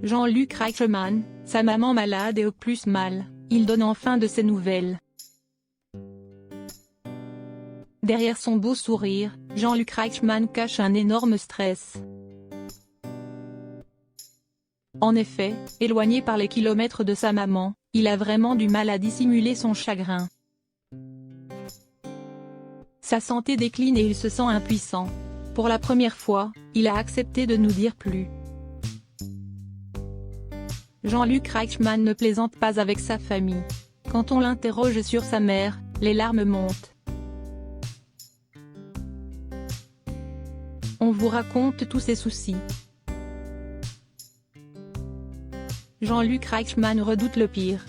Jean-Luc Reichmann, sa maman malade et au plus mal, il donne enfin de ses nouvelles. Derrière son beau sourire, Jean-Luc Reichmann cache un énorme stress. En effet, éloigné par les kilomètres de sa maman, il a vraiment du mal à dissimuler son chagrin. Sa santé décline et il se sent impuissant. Pour la première fois, il a accepté de nous dire plus. Jean-Luc Reichmann ne plaisante pas avec sa famille. Quand on l'interroge sur sa mère, les larmes montent. On vous raconte tous ses soucis. Jean-Luc Reichmann redoute le pire.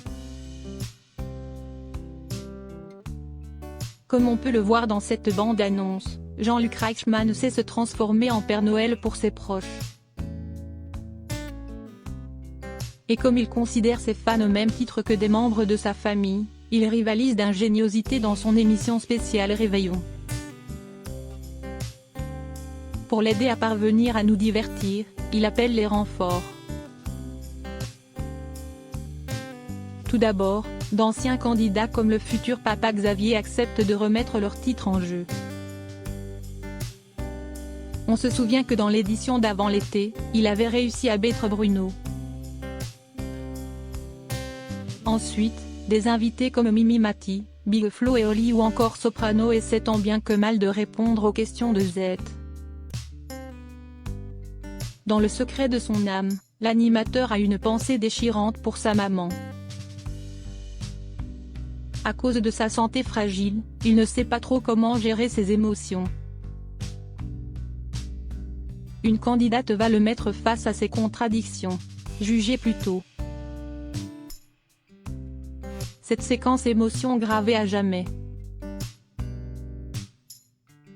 Comme on peut le voir dans cette bande-annonce, Jean-Luc Reichmann sait se transformer en Père Noël pour ses proches. Et comme il considère ses fans au même titre que des membres de sa famille, il rivalise d'ingéniosité dans son émission spéciale Réveillon. Pour l'aider à parvenir à nous divertir, il appelle les renforts. Tout d'abord, d'anciens candidats comme le futur papa Xavier acceptent de remettre leur titre en jeu. On se souvient que dans l'édition d'avant l'été, il avait réussi à battre Bruno. Ensuite, des invités comme Mimi Mati, Big Flo et Oli ou encore Soprano essaient tant bien que mal de répondre aux questions de Z. Dans le secret de son âme, l'animateur a une pensée déchirante pour sa maman. À cause de sa santé fragile, il ne sait pas trop comment gérer ses émotions. Une candidate va le mettre face à ses contradictions. Jugez plutôt. Cette séquence émotion gravée à jamais.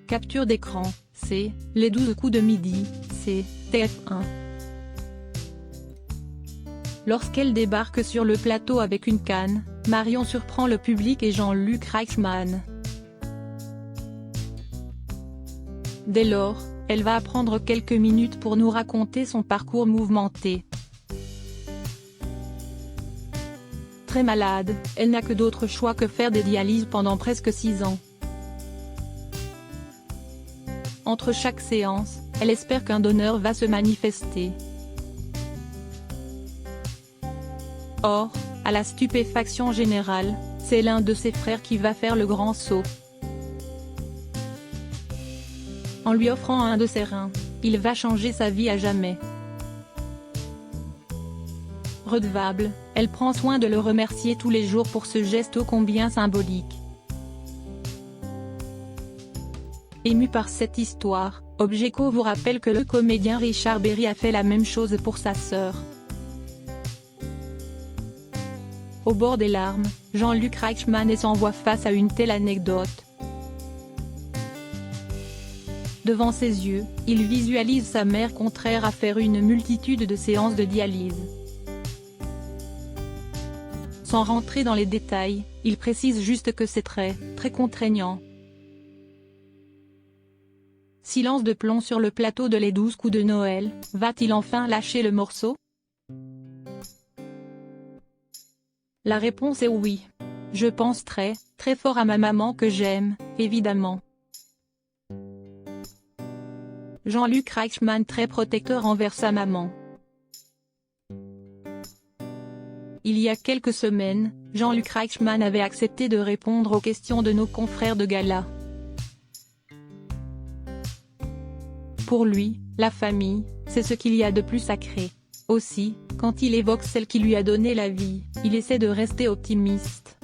Capture d'écran, c'est « Les 12 coups de midi », c'est TF1. Lorsqu'elle débarque sur le plateau avec une canne, Marion surprend le public et Jean-Luc Reichmann. Dès lors, elle va prendre quelques minutes pour nous raconter son parcours mouvementé. Très malade, elle n'a que d'autre choix que faire des dialyses pendant presque 6 ans. Entre chaque séance, elle espère qu'un donneur va se manifester. Or, à la stupéfaction générale, c'est l'un de ses frères qui va faire le grand saut. En lui offrant un de ses reins, il va changer sa vie à jamais. Redevable, elle prend soin de le remercier tous les jours pour ce geste ô combien symbolique. Ému par cette histoire, Objeco vous rappelle que le comédien Richard Berry a fait la même chose pour sa sœur. Au bord des larmes, Jean-Luc Reichmann s'envoie face à une telle anecdote. Devant ses yeux, il visualise sa mère contraire à faire une multitude de séances de dialyse. Sans rentrer dans les détails, il précise juste que c'est très contraignant. Silence de plomb sur le plateau de Les 12 coups de Noël, va-t-il enfin lâcher le morceau? La réponse est oui. Je pense très fort à ma maman que j'aime, évidemment. Jean-Luc Reichmann très protecteur envers sa maman. Il y a quelques semaines, Jean-Luc Reichmann avait accepté de répondre aux questions de nos confrères de gala. Pour lui, la famille, c'est ce qu'il y a de plus sacré. Aussi, quand il évoque celle qui lui a donné la vie, il essaie de rester optimiste.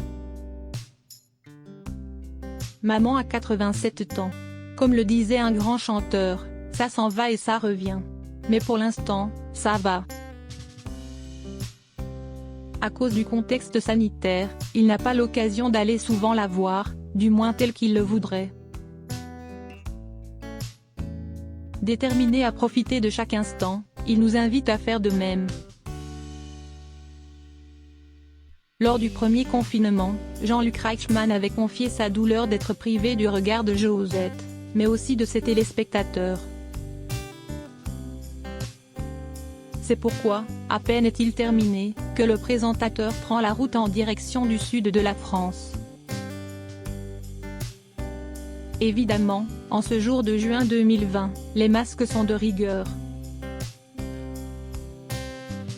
Maman a 87 ans. Comme le disait un grand chanteur, ça s'en va et ça revient. Mais pour l'instant, ça va. À cause du contexte sanitaire, il n'a pas l'occasion d'aller souvent la voir, du moins tel qu'il le voudrait. Déterminé à profiter de chaque instant, il nous invite à faire de même. Lors du premier confinement, Jean-Luc Reichmann avait confié sa douleur d'être privé du regard de Josette, mais aussi de ses téléspectateurs. C'est pourquoi, à peine est-il terminé, que le présentateur prend la route en direction du sud de la France. Évidemment, en ce jour de juin 2020, les masques sont de rigueur.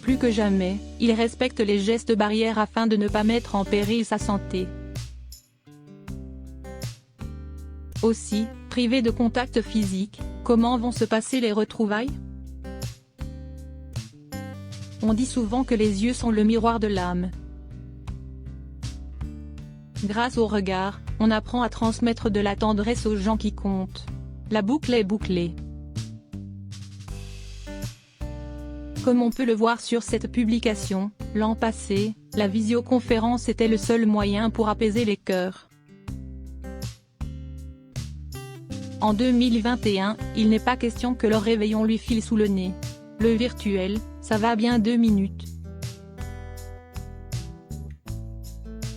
Plus que jamais, il respecte les gestes barrières afin de ne pas mettre en péril sa santé. Aussi, privé de contact physique, comment vont se passer les retrouvailles? On dit souvent que les yeux sont le miroir de l'âme. Grâce au regard, on apprend à transmettre de la tendresse aux gens qui comptent. La boucle est bouclée. Comme on peut le voir sur cette publication, l'an passé, la visioconférence était le seul moyen pour apaiser les cœurs. En 2021, il n'est pas question que le réveillon lui file sous le nez. Le virtuel, ça va bien 2 minutes.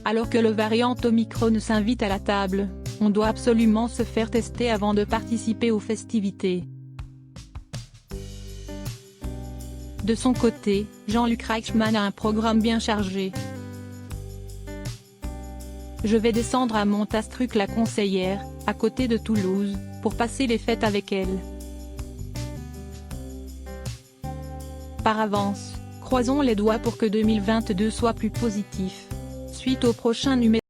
Alors que le variant Omicron s'invite à la table, on doit absolument se faire tester avant de participer aux festivités. De son côté, Jean-Luc Reichmann a un programme bien chargé. Je vais descendre à Montastruc la Conseillère, à côté de Toulouse, pour passer les fêtes avec elle. Par avance, croisons les doigts pour que 2022 soit plus positif. Suite au prochain numéro.